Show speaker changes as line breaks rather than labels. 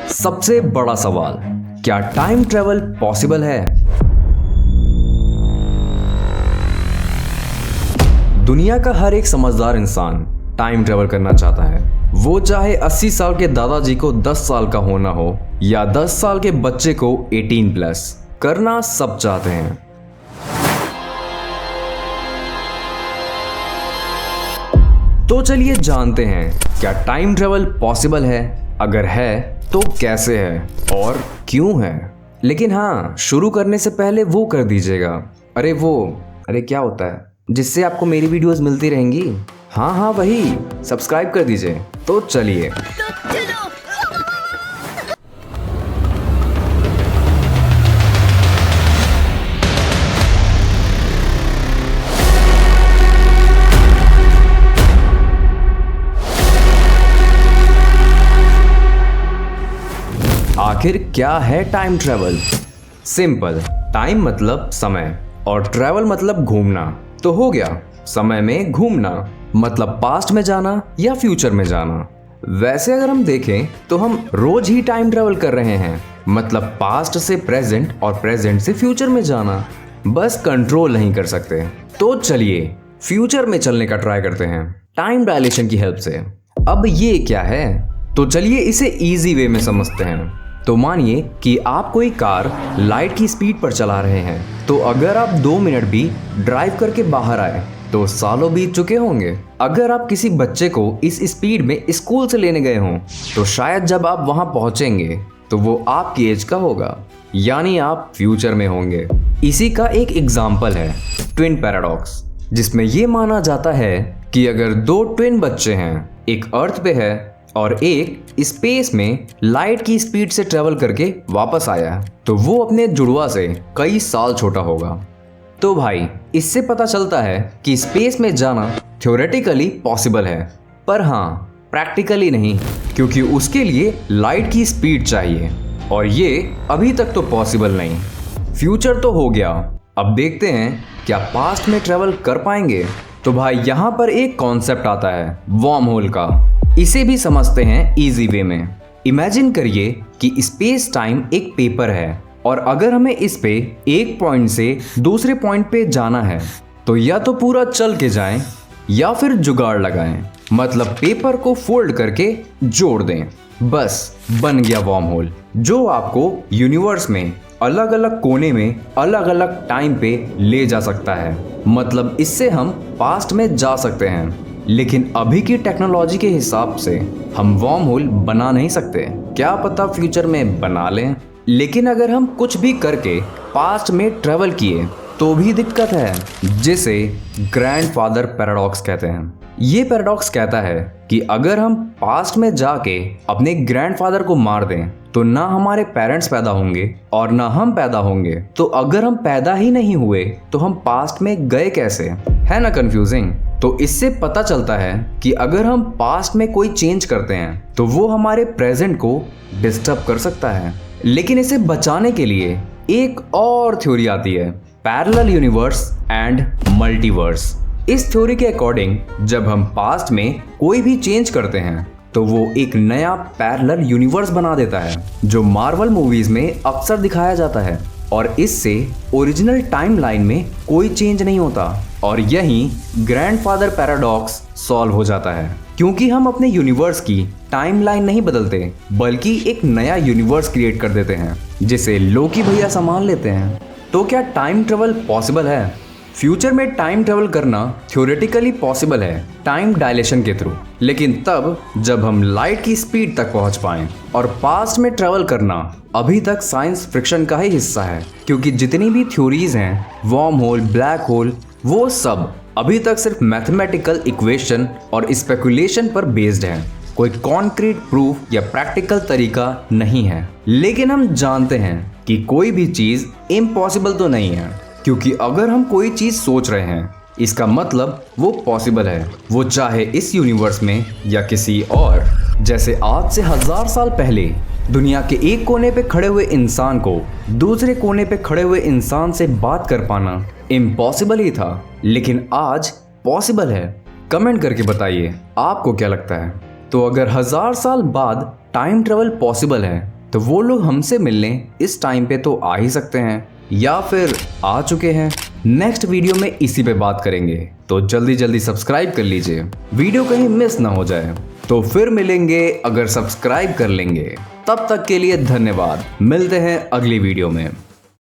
सबसे बड़ा सवाल, क्या टाइम ट्रेवल पॉसिबल है? दुनिया का हर एक समझदार इंसान टाइम ट्रेवल करना चाहता है। वो चाहे 80 साल के दादाजी को 10 साल का होना हो या 10 साल के बच्चे को 18+ करना सब चाहते हैं। तो चलिए जानते हैं, क्या टाइम ट्रेवल पॉसिबल है? अगर है तो कैसे है और क्यों है? लेकिन हाँ, शुरू करने से पहले वो कर दीजिएगा। अरे क्या होता है जिससे आपको मेरी वीडियोस मिलती रहेंगी? हाँ वही, सब्सक्राइब कर दीजिए। तो चलिए। आखिर क्या है टाइम ट्रेवल? सिंपल, टाइम मतलब समय और ट्रेवल मतलब घूमना। तो हो गया, समय में घूमना मतलब पास्ट में जाना या फ्यूचर में जाना। वैसे अगर हम देखें तो हम रोज ही टाइम ट्रेवल कर रहे हैं, मतलब पास्ट से प्रेजेंट और प्रेजेंट से फ्यूचर में जाना, बस कंट्रोल नहीं कर सकते। तो चलिए फ्यूचर में चलने का ट्राई करते हैं टाइम डायलेशन की हेल्प से। अब ये क्या है? तो चलिए इसे इजी वे में समझते हैं। तो मानिए कि आप कोई कार लाइट की स्पीड पर चला रहे हैं, तो अगर आप 2 मिनट भी ड्राइव करके बाहर आए तो सालों बीत चुके होंगे। अगर आप किसी बच्चे को इस स्पीड में स्कूल से लेने गए हों, तो शायद जब आप वहां पहुंचेंगे तो वो आपकी एज का होगा, यानी आप फ्यूचर में होंगे। इसी का एक एग्जाम्पल है ट्विन पैराडॉक्स, जिसमें ये माना जाता है कि अगर 2 ट्विन बच्चे हैं, एक अर्थ पे है और एक स्पेस में लाइट की स्पीड से ट्रेवल करके वापस आया, तो वो अपने जुड़वा से कई साल छोटा होगा। तो भाई, इससे पता चलता है कि स्पेस में जाना थ्योरेटिकली पॉसिबल है, पर हाँ, प्रैक्टिकली नहीं, क्योंकि उसके लिए लाइट की स्पीड चाहिए और ये अभी तक तो पॉसिबल नहीं। फ्यूचर तो हो गया, अब देखते हैं क्या पास्ट में ट्रेवल कर पाएंगे। तो भाई, यहाँ पर एक कॉन्सेप्ट आता है वॉर्म होल का। इसे भी समझते हैं इजी वे में। इमेजिन करिए कि स्पेस टाइम एक पेपर है और अगर हमें इस पे एक पॉइंट से दूसरे पॉइंट पे जाना है, तो या तो पूरा चल के जाएं या फिर जुगाड़ लगाएं, मतलब पेपर को फोल्ड करके जोड़ दें। बस बन गया वॉर्म होल, जो आपको यूनिवर्स में अलग अलग कोने में अलग अलग टाइम पे ले जा सकता है। मतलब इससे हम पास्ट में जा सकते हैं, लेकिन अभी की टेक्नोलॉजी के हिसाब से हम वॉर्म होल बना नहीं सकते। क्या पता फ्यूचर में बना लें। लेकिन अगर हम कुछ भी करके पास्ट में ट्रेवल किए तो भी दिक्कत है, जिसे ग्रैंडफादर पैराडॉक्स कहते हैं। ये पैराडॉक्स कहता है कि अगर हम पास्ट में जाके अपने ग्रैंडफादर को मार दें, तो ना हमारे पेरेंट्स पैदा होंगे और ना हम पैदा होंगे। तो अगर हम पैदा ही नहीं हुए तो हम पास्ट में गए कैसे? है ना कंफ्यूजिंग? तो इससे पता चलता है कि अगर हम पास्ट में कोई चेंज करते हैं तो वो हमारे प्रेजेंट को डिस्टर्ब कर सकता है। लेकिन इसे बचाने के लिए एक और थ्योरी आती है, पैरेलल यूनिवर्स एंड मल्टीवर्स। इस थ्योरी के अकॉर्डिंग जब हम पास्ट में कोई भी चेंज करते हैं तो वो एक नया पैरेलल यूनिवर्स बना देता है, जो मार्वल मूवीज में अक्सर दिखाया जाता है। और इससे ओरिजिनल टाइमलाइन में कोई चेंज नहीं होता और यही ग्रैंडफादर पैराडॉक्स सॉल्व हो जाता है, क्योंकि हम अपने यूनिवर्स की टाइमलाइन नहीं बदलते, बल्कि एक नया यूनिवर्स क्रिएट कर देते हैं, जिसे लोकी भैया संभाल लेते हैं। तो क्या टाइम ट्रेवल पॉसिबल है? फ्यूचर में टाइम ट्रेवल करना थ्योरेटिकली पॉसिबल है टाइम डायलेशन के थ्रू, लेकिन तब जब हम लाइट की स्पीड तक पहुंच पाएं। और पास्ट में ट्रेवल करना अभी तक साइंस फिक्शन का ही हिस्सा है, क्योंकि जितनी भी थ्योरीज हैं, वॉर्म होल, ब्लैक होल, वो सब अभी तक सिर्फ मैथमेटिकल इक्वेशन और स्पेकुलेशन पर बेस्ड है। कोई कॉन्क्रीट प्रूफ या प्रैक्टिकल तरीका नहीं है। लेकिन हम जानते हैं कि कोई भी चीज इम्पॉसिबल तो नहीं है, क्योंकि अगर हम कोई चीज सोच रहे हैं, इसका मतलब वो पॉसिबल है, वो चाहे इस यूनिवर्स में या किसी और। जैसे आज से 1000 साल पहले दुनिया के एक कोने पे खड़े हुए इंसान को दूसरे कोने पे खड़े हुए इंसान से बात कर पाना इम्पॉसिबल ही था, लेकिन आज पॉसिबल है। कमेंट करके बताइए आपको क्या लगता है। तो अगर 1000 साल बाद टाइम ट्रेवल पॉसिबल है, तो वो लोग हमसे मिलने इस टाइम पे तो आ ही सकते हैं या फिर आ चुके हैं। नेक्स्ट वीडियो में इसी पे बात करेंगे, तो जल्दी जल्दी सब्सक्राइब कर लीजिए, वीडियो कहीं मिस ना हो जाए। तो फिर मिलेंगे अगर सब्सक्राइब कर लेंगे। तब तक के लिए धन्यवाद, मिलते हैं अगली वीडियो में।